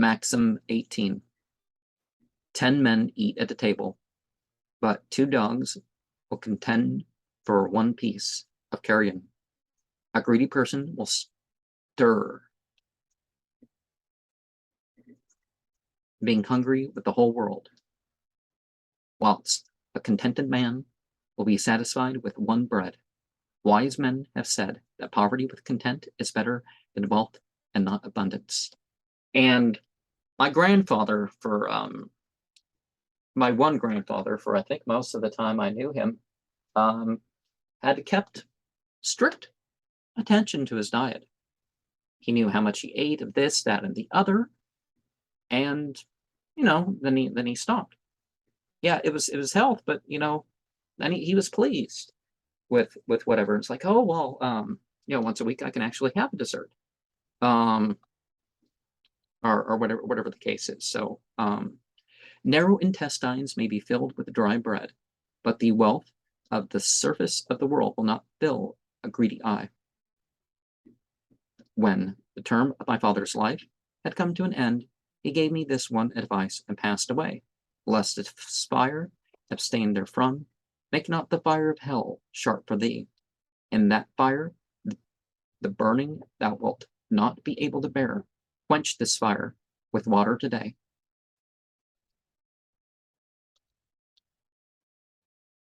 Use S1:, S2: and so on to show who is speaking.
S1: Maxim 18. 10 men eat at the table, but 2 dogs will contend for 1 piece of carrion. A greedy person will stir, being hungry with the whole world, whilst a contented man will be satisfied with 1 bread. Wise men have said that poverty with content is better than wealth and not abundance. And my grandfather, for my one grandfather, for I think most of the time I knew him, had kept strict attention to his diet. He knew how much he ate of this, that, and the other, and then he stopped. Yeah, it was health, but then he was pleased with whatever. It's like, oh well, once a week I can actually have a dessert, or whatever the case is. So narrow intestines may be filled with dry bread, but the wealth of the surface of the world will not fill a greedy eye. When the term of my father's life had come to an end, he gave me this one advice and passed away. Lest its fire abstain therefrom, make not the fire of hell sharp for thee. In that fire, the burning thou wilt not be able to bear. Quench this fire with water today,